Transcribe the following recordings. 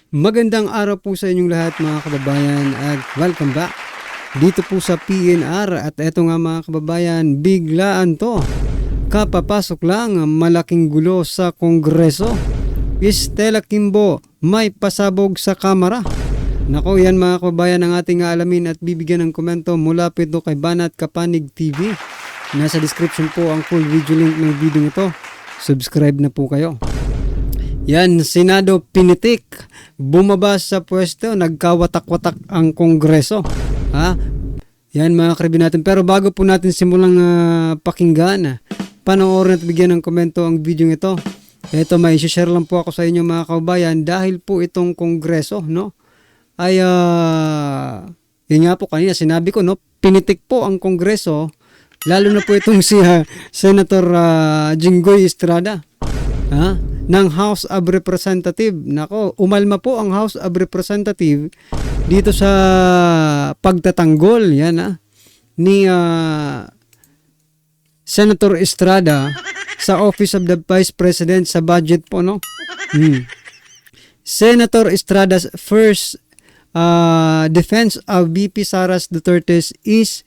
Magandang araw po sa inyong lahat mga kababayan at welcome back dito po sa PNR. At eto nga mga kababayan, biglaan to. Kapapasok lang malaking gulo sa Kongreso. Stella Kimbo may pasabog sa Kamara. Nako, yan mga kababayan ang ating alamin at bibigyan ng komento mula po ito kay Banat Kapanig TV. Nasa description po ang full video link ng video ito. Subscribe na po kayo. Yan, Senado pinitik, bumaba sa pwesto, nagkawatak-watak ang Kongreso. Ha? Yan mga karibin natin. Pero bago po natin simulang pakinggan, panoorin at bigyan ng komento ang video ito. Ito, may share lang po ako sa inyo mga kababayan dahil po itong Kongreso, no? Ay, yun nga po kanina, sinabi ko, no? Pinitik po ang Kongreso, lalo na po itong si Senator Jinggoy Estrada. Ha? Ng House of Representative. Nako, umalma po ang House of Representative dito sa pagtatanggol yan ni Senator Estrada sa Office of the Vice President sa budget po, no? Senator Estrada's first defense of VP Sara Duterte is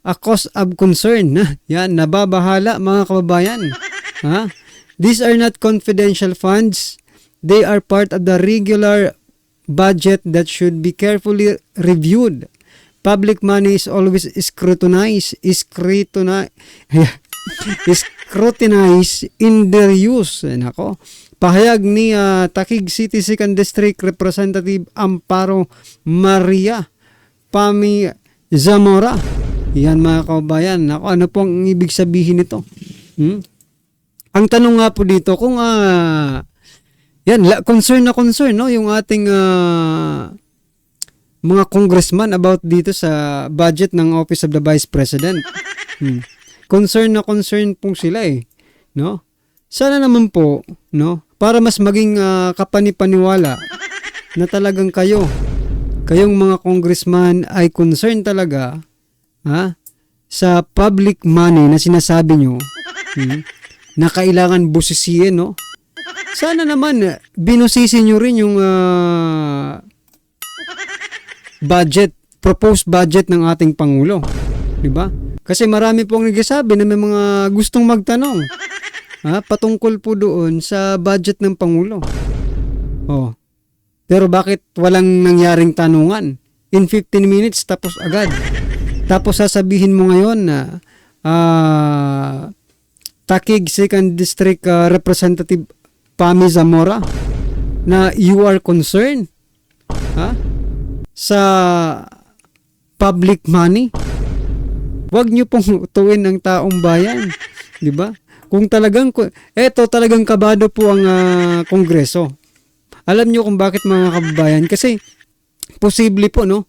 a cause of concern. Yan, nababahala mga kababayan. Ha? These are not confidential funds. They are part of the regular budget that should be carefully reviewed. Public money is always scrutinized in their use. Nako. Pahayag ni Taguig City 2nd District Representative Amparo Maria Pami Zamora. Yan mga kababayan. Nako, ano po ang ibig sabihin nito? Ang tanong nga po dito kung yan, concern no, yung ating mga congressman about dito sa budget ng Office of the Vice President. Concern pong sila no? Sana naman po, no, para mas maging kapanipaniwala na talagang kayong mga congressman ay concern talaga sa public money na sinasabi nyo. Na kailangan busisiin, no? Sana naman binusisi nyo rin yung proposed budget ng ating Pangulo. Diba? Kasi marami pong nagsasabi na may mga gustong magtanong patungkol po doon sa budget ng Pangulo. Oh. Pero bakit walang nangyaring tanungan? In 15 minutes tapos agad. Tapos sasabihin mo ngayon na Taguig 2nd District Representative Pami Zamora na you are concerned sa public money. Huwag niyo pong utuin ang taong bayan, 'di ba? Kung talagang talagang kabado po ang Kongreso. Alam niyo kung bakit mga kababayan? Kasi posible po, no?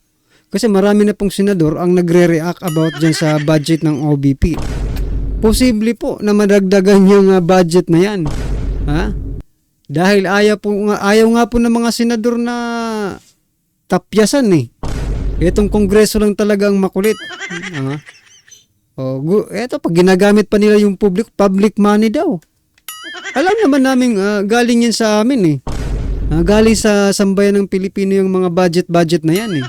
Kasi marami na pong senador ang nagre-react about dyan sa budget ng OVP. Posible po na madagdagan yung budget na yan. Dahil ayaw nga po ng mga senador na tapyasan Itong Kongreso lang talagang makulit. Eto, pag ginagamit pa nila yung public money daw. Alam naman namin galing yan sa amin galing sa sambayan ng Pilipino yung mga budget na yan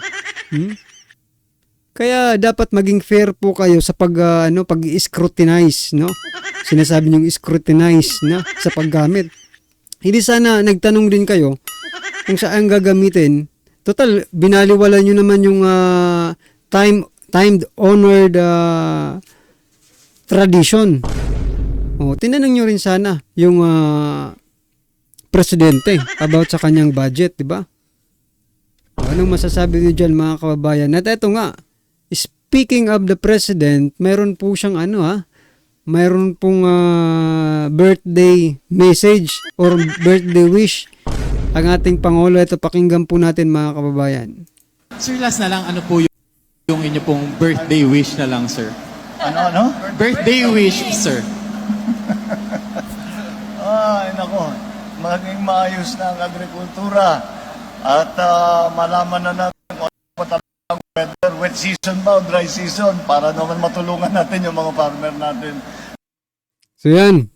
Kaya dapat maging fair po kayo sa pag-scrutinize, no? Sinasabi niyong scrutinize sa paggamit. Hindi sana nagtanong din kayo kung saan gagamitin. Total, binaliwala niyo naman yung timed honored tradition. Tinanong niyo rin sana yung presidente about sa kanyang budget, di ba? Anong masasabi niyo dyan mga kababayan? At eto nga, speaking of the president, mayroon po siyang mayroon pong birthday message or birthday wish ang ating Pangulo. Ito, pakinggan po natin mga kababayan. Sir, last na lang, ano po yung inyo pong birthday wish na lang, sir? Ano? Birthday wish, sir. Ay, nako. Maging maayos na ang agrikultura at malaman na natin kung ano talagang weather, wet season ba o dry season para naman matulungan natin yung mga farmer natin. So yan.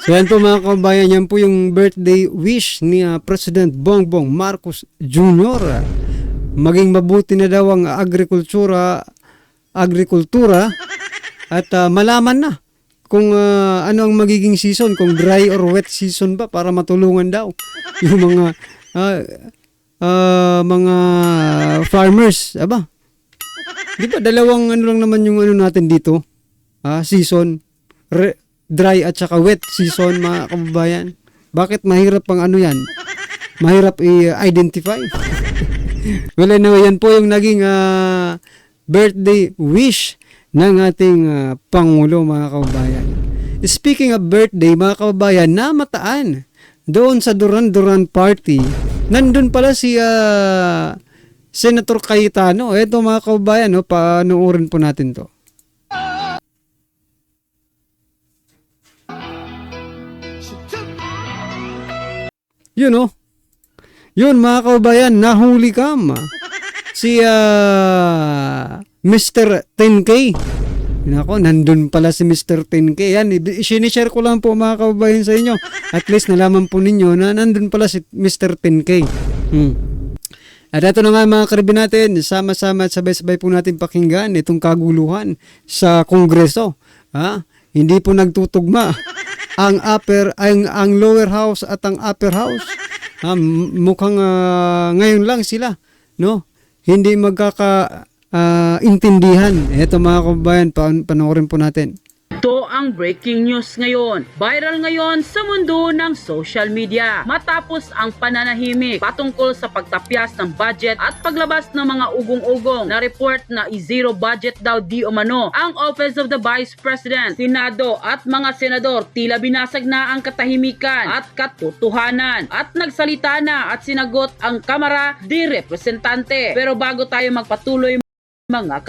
So yan po mga kabayan, yan po yung birthday wish ni President Bongbong Marcos Jr. Maging mabuti na daw ang agrikultura at malaman na kung ano ang magiging season, kung dry or wet season ba, para matulungan daw yung mga farmers. Aba, di ba dalawang ano lang naman yung ano natin dito, season, dry at saka wet season mga kababayan. Bakit mahirap pang ano yan? Mahirap i-identify. Well, anyway, yan po yung naging birthday wish ng ating Pangulo mga kababayan. Speaking of birthday mga kababayan, namataan doon sa Duran-Duran Party, nandun pala si Senator Cayetano. Eto mga kababayan, no, panoorin po natin to. Yun oh. Yun mga kababayan, nahuli kam. Si Mr. 10K. Nako, nandun pala si Mr. 10K. Yan, sinishare ko lang po mga kababayan sa inyo. At least nalaman po ninyo na nandun pala si Mr. 10K. At ito na nga mga karibin natin, sama-sama at sabay-sabay po natin pakinggan itong kaguluhan sa Kongreso. Hindi po nagtutugma ang lower house at ang upper house. Mukhang ngayon lang sila, no? Hindi intindihan. Ito mga kababayan, panoorin po natin. Ito ang breaking news ngayon. Viral ngayon sa mundo ng social media. Matapos ang pananahimik patungkol sa pagtapyas ng budget at paglabas ng mga ugong-ugong na report na zero budget daw di umano ang Office of the Vice President, Senado at mga senador, tila binasag na ang katahimikan at katotohanan at nagsalita na at sinagot ang Kamara de Representante. Pero bago tayo magpatuloy mga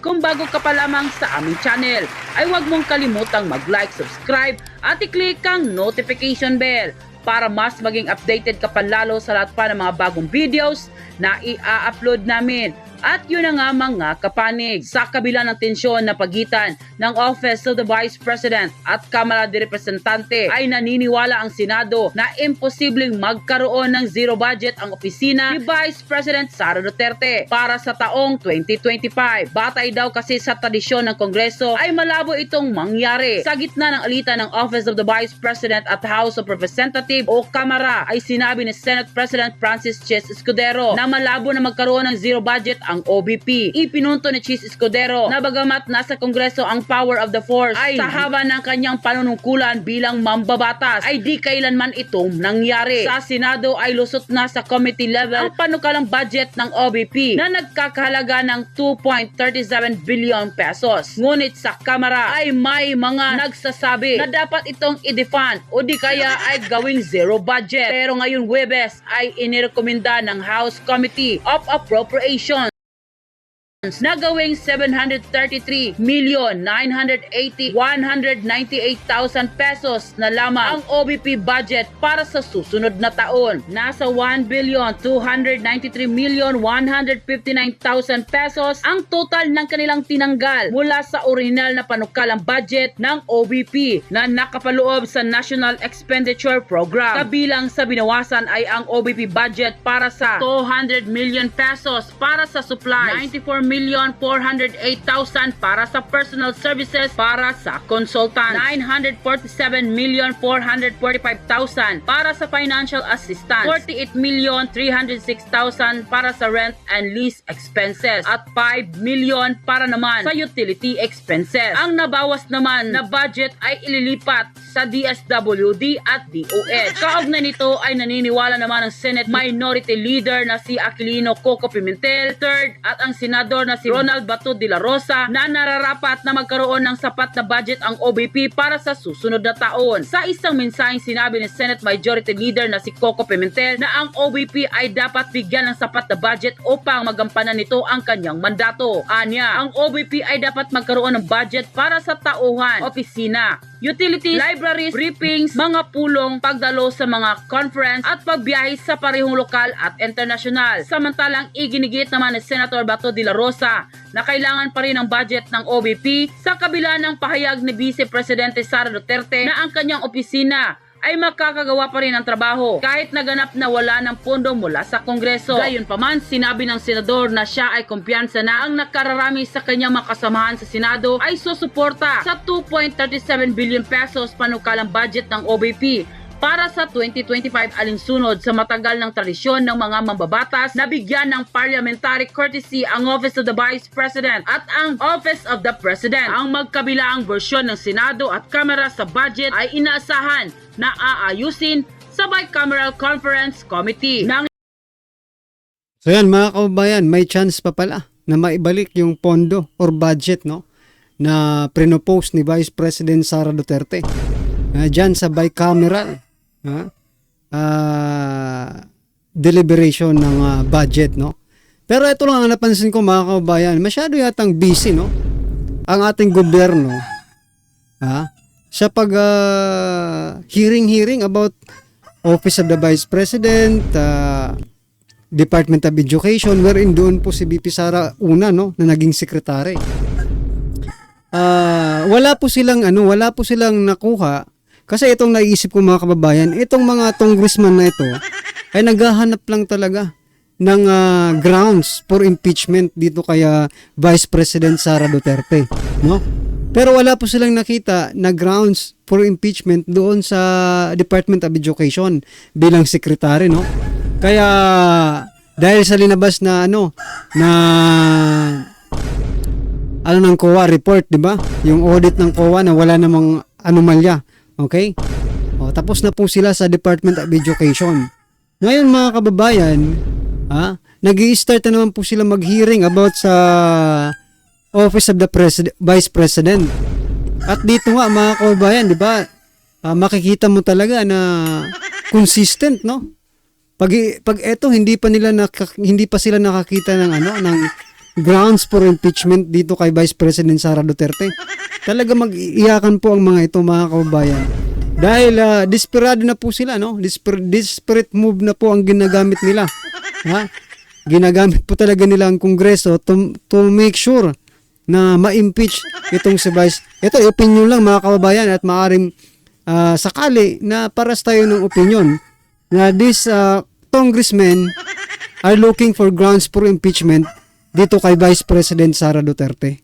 kung bago ka pa lamang sa aming channel, ay huwag mong kalimutang mag-like, subscribe at i-click ang notification bell para mas maging updated ka pa lalo sa lahat pa ng mga bagong videos na i-upload namin. At yun na nga mga kapanig, sa kabila ng tensyon na pagitan ng Office of the Vice President at Kamara de Representante, ay naniniwala ang Senado na imposibleng magkaroon ng zero budget ang opisina ni Vice President Sara Duterte para sa taong 2025. Batay daw kasi sa tradisyon ng Kongreso ay malabo itong mangyari. Sa gitna ng alitan ng Office of the Vice President at House of Representatives o Kamara, ay sinabi ni Senate President Francis Chis Escudero na malabo na magkaroon ng zero budget ang OBP. Ipinunto ni Chis Escudero na bagamat nasa Kongreso ang power of the force, ay sa haba ng kanyang panunungkulan bilang mambabatas ay di kailanman itong nangyari. Sa Senado ay lusot na sa committee level ang panukalang budget ng OBP na nagkakahalaga ng 2.37 billion pesos. Ngunit sa Kamara ay may mga nagsasabi na dapat itong i-defund o di kaya ay gawing zero budget. Pero ngayong Huwebes ay inirekomenda ng House Committee of Appropriations na gawing 733,980,198,000 pesos na lamang ang OBP budget para sa susunod na taon. Nasa 1,293,159,000 pesos ang total ng kanilang tinanggal mula sa orihinal na panukalang budget ng OBP na nakapaloob sa National Expenditure Program. Kabilang sa binawasan ay ang OBP budget para sa 200 million pesos para sa supplies, 94,408,000 para sa personal services para sa consultants, 947,445,000 para sa financial assistance, 48,306,000 para sa rent and lease expenses, at 5 million para naman sa utility expenses. Ang nabawas naman na budget ay ililipat sa DSWD at DOH. Kaugnay nito ay naniniwala naman ang Senate Minority Leader na si Aquilino Coco Pimentel III at ang Senador na si Ronald Bato de la Rosa na nararapat na magkaroon ng sapat na budget ang OBP para sa susunod na taon. Sa isang mensaheng sinabi ni Senate Majority Leader na si Coco Pimentel na ang OBP ay dapat bigyan ng sapat na budget upang magampanan nito ang kanyang mandato. Anya, ang OBP ay dapat magkaroon ng budget para sa tauhan, opisina, utilities, libraries, briefings, mga pulong, pagdalo sa mga conference at pagbiyahe sa parehong lokal at internasyonal. Samantalang iginigit naman ni Senator Bato de la Rosa na kailangan pa rin ang budget ng OBP sa kabila ng pahayag ni Vice Presidente Sara Duterte na ang kanyang opisina ay makakagawa pa rin ang trabaho kahit naganap na wala ng pondo mula sa Kongreso. Gayunpaman, sinabi ng senador na siya ay kumpiyansa na ang nakararami sa kanyang mga kasamahan sa Senado ay susuporta sa 2.37 billion pesos panukalang budget ng OBP para sa 2025 alinsunod sa matagal ng tradisyon ng mga mambabatas na bigyan ng parliamentary courtesy ang Office of the Vice President at ang Office of the President. Ang magkabilaang bersyon ng Senado at Kamara sa budget ay inaasahan na aayusin sa Bicameral Conference Committee. So yan mga kababayan, may chance pa pala na maibalik yung pondo or budget, no, na pinopose ni Vice President Sara Duterte. Dyan sa bicameral deliberation ng budget, no. Pero ito lang ang napansin ko mga kababayan, masyado yatang busy, no, ang ating gobyerno sa pag hearing about Office of the Vice President, Department of Education, wherein doon po si BP Sara una, no, na naging sekretary. Wala po silang nakuha kasi itong naisip ko mga kababayan, itong mga congressman na ito ay naghahanap lang talaga ng grounds for impeachment dito kay Vice President Sara Duterte, no? Pero wala po silang nakita na grounds for impeachment doon sa Department of Education bilang secretary, no? Kaya dahil sa linabas na ng COA report, 'di ba? Yung audit ng COA na wala namang anomalya. Okay? Tapos na po sila sa Department of Education. Ngayon mga kababayan, nag-i-start na naman po sila mag-hearing about sa Office of the Vice President. At dito nga mga kababayan, 'di ba? Makikita mo talaga na consistent, no? Pag eto hindi pa sila nakakita ng ng grounds for impeachment dito kay Vice President Sara Duterte. Talaga mag-iiyakan po ang mga ito mga kababayan. Dahil desperado na po sila, no? Desperate move na po ang ginagamit nila. Ginagamit po talaga nila ang Kongreso to make sure na ma-impeach itong si Vice. Ito, opinion lang mga kababayan at maaaring sakali na paras tayo ng opinion na these congressmen are looking for grounds for impeachment dito kay Vice President Sara Duterte.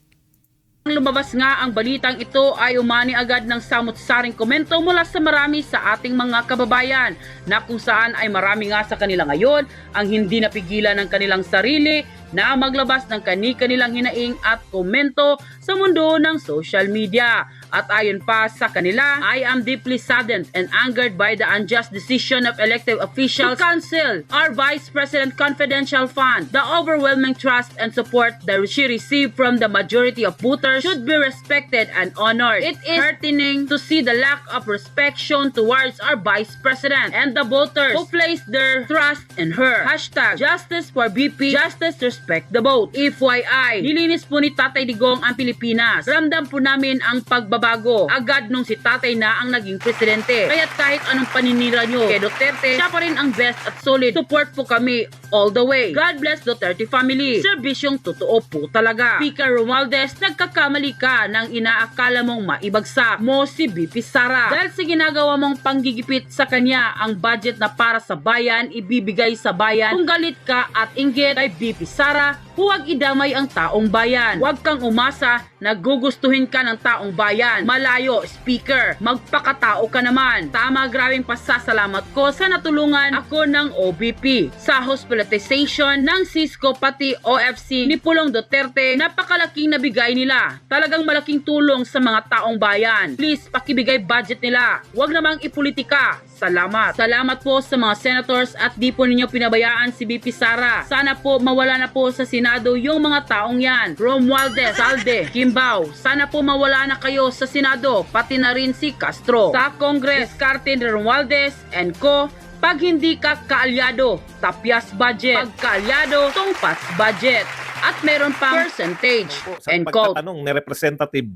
Nang lumabas nga ang balitang ito ay umani agad ng samot-saring komento mula sa marami sa ating mga kababayan na kung saan ay marami nga sa kanila ngayon ang hindi napigilan ng kanilang sarili na maglabas ng kani-kanilang hinaing at komento sa mundo ng social media. At ayon pa sa kanila, I am deeply saddened and angered by the unjust decision of elected officials to cancel our Vice President Confidential Fund. The overwhelming trust and support that she received from the majority of voters should be respected and honored. It is heartening to see the lack of respect shown towards our Vice President and the voters who placed their trust in her. Hashtag Justice for BP, Justice respect the vote. FYI, nilinis po ni Tatay Digong ang Pilipinas. Ramdam po namin ang pagbabago agad nung si Tatay na ang naging presidente. Kaya't kahit anong paninira nyo kay Duterte, siya pa rin ang best at solid. Support po kami all the way. God bless Duterte family. Serbisyong totoo po talaga. Speaker Romualdez, nagkakamali ka nang inaakala mong maibagsak mo si BP Sara. Dahil sa ginagawa mong panggigipit sa kanya, ang budget na para sa bayan, ibibigay sa bayan. Kung galit ka at inggit kay BP Sara, huwag idamay ang taong bayan. Huwag kang umasa na gugustuhin ka ng taong bayan. Malayo, speaker. Magpakatao ka naman. Tama, grabing pasasalamat ko sa natulungan ako ng OBP sa hospitalization ng Cisco pati OFC ni Pulong Duterte. Napakalaking nabigay nila. Talagang malaking tulong sa mga taong bayan. Please, pakibigay budget nila. Huwag namang ipolitika. Salamat. Salamat po sa mga senators at di po ninyo pinabayaan si BP Sara. Sana po mawala na po sa Senado yung mga taong yan. Romualdez, Salde, Kimbao. Sana po mawala na kayo sa Senado, pati na rin si Castro. Sa Congress, Diskarte ni Romualdez and Co. Pag hindi ka kaalyado, tapyas budget. Pag kaalyado, tungpas budget. At meron pang percentage. Sa And quote. pagtatanong ni Representative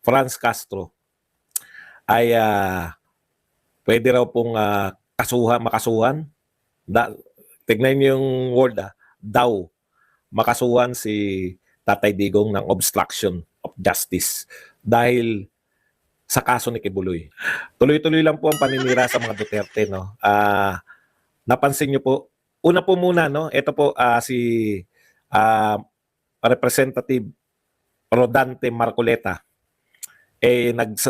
Franz Castro, ay pwede raw pong makasuhan. Tignan niyo yung word, daw. Makasuhan si Tatay Digong ng obstruction of justice dahil sa kaso ni Kibuloy. Tuloy-tuloy lang po ang paninira sa mga Duterte, no. Napansin niyo po, una po muna, no, ito po si Representative Rodante Marcoleta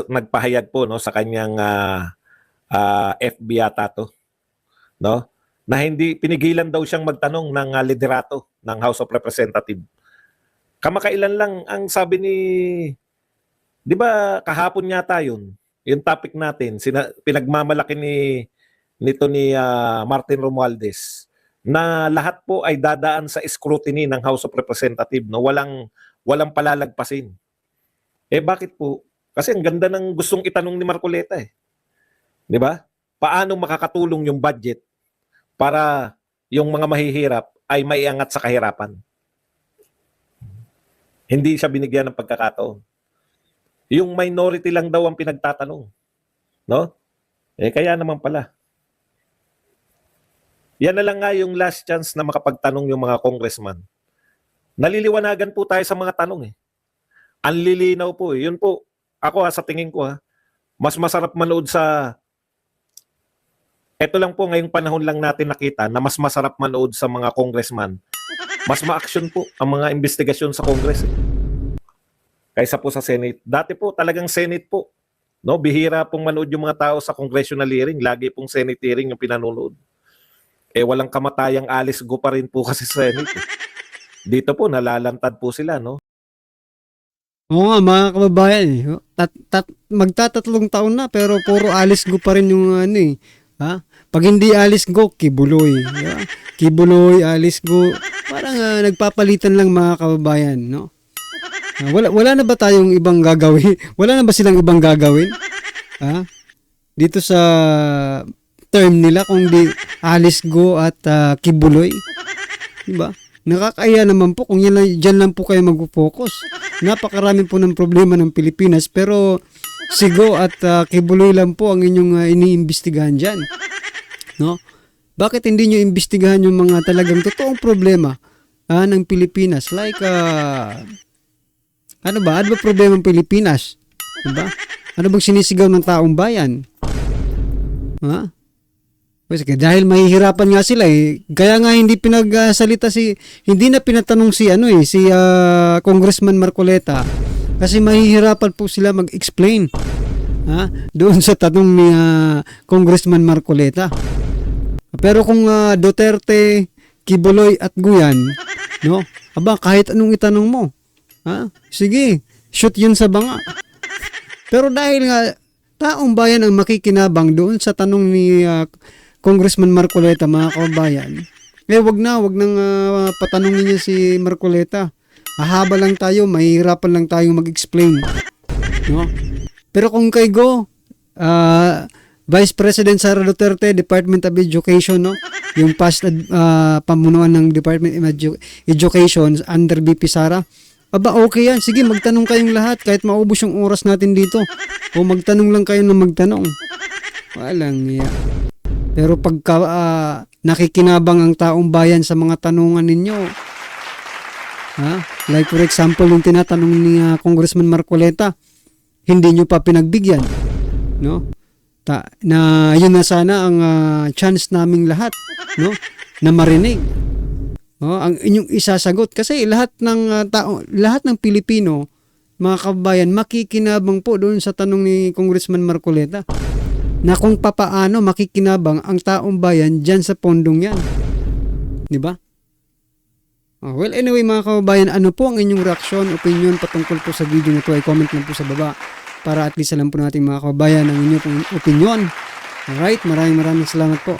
nagpahayag po, no, sa kanyang FB yata to, no, na hindi pinigilan daw siyang magtanong ng liderato ng House of Representatives. Kamakailan lang ang sabi ni, di ba kahapon yata yun, yung topic natin, pinagmamalaki nito ni Martin Romualdez na lahat po ay dadaan sa scrutiny ng House of Representatives, no? Walang palalagpasin. Bakit po? Kasi ang ganda ng gustong itanong ni Marcoleta eh. Di ba? Paano makakatulong yung budget para yung mga mahihirap ay maiangat sa kahirapan? Hindi siya binigyan ng pagkakataon. Yung minority lang daw ang pinagtatanong. No? Kaya naman pala. Yan na lang nga yung last chance na makapagtanong yung mga congressman. Naliliwanagan po tayo sa mga tanong eh. Ang lilinaw po eh. Yun po, ako sa tingin ko mas masarap manood sa... Ito lang po, ngayong panahon lang natin nakita na mas masarap manood sa mga congressman. Mas ma-action po ang mga investigasyon sa Congress eh, kaysa po sa Senate. Dati po talagang Senate po. No, bihira pong manood yung mga tao sa congressional hearing. Lagi pong Senate hearing yung pinanonood. Walang kamatayang Alice Go pa rin po kasi sa Senate eh. Dito po, nalalantad po sila, no? Oo nga, mga kababayan eh. Magtatatlong taon na pero puro Alice Go pa rin yung ano eh. Ha? Pag hindi Alice Go, Kibuloy. Diba? Kibuloy, Alice Go. Parang nagpapalitan lang mga kababayan, no? Wala na ba tayong ibang gagawin? Wala na ba silang ibang gagawin? Ha? Dito sa term nila kung di Alice Go at Kibuloy. Diba? Nakakaya naman po kung dyan lang po kayo mag-focus. Napakarami po ng problema ng Pilipinas pero si Go at Kibuloy lang po ang inyong iniimbestigahan dyan. No? Bakit hindi nyo imbestigahan yung mga talagang totoong problema ng Pilipinas? Like, ano ba problema ng Pilipinas? Diba? Ano bang sinisigaw ng taong bayan? Ha? Kasi dahil mahihirapan nga sila eh. Kaya nga hindi hindi na pinatanong si Congressman Marcoleta. Kasi mahihirapan po sila mag-explain doon sa tanong ni Congressman Marcoleta. Pero kung Duterte, Kibuloy at Guyan, no? Kahit anong itanong mo. Sige, shoot yun sa banga. Pero dahil nga taong bayan ang makikinabang doon sa tanong ni Congressman Marcoleta, mga kababayan, wag nang patanungin niya si Marcoleta. Mahaba lang tayo, mahihirapan lang tayong mag-explain. No? Pero kung kay Go, Vice President Sara Duterte, Department of Education, no? Yung past pamunuan ng Department of Education under VP Sara, okay yan. Sige, magtanong kayong lahat kahit maubos yung oras natin dito. O magtanong lang kayo ng magtanong. Walang iya. Pero pagka nakikinabang ang taong bayan sa mga tanungan ninyo, like for example, yung tinatanong ni Congressman Marcoleta, hindi nyo pa pinagbigyan, no? Na yun na sana ang chance naming lahat, no? Na marinig. Ang inyong isasagot kasi lahat ng lahat ng Pilipino, mga kababayan, makikinabang po doon sa tanong ni Congressman Marcoleta. Na kung papaano makikinabang ang taong bayan dyan sa pondong yan. Di ba? Well, anyway mga kababayan, ano po ang inyong reaksyon, opinion patungkol po sa video na ito ay comment lang po sa baba para at least alam po natin mga kababayan ang inyong opinion. Alright, maraming salamat po.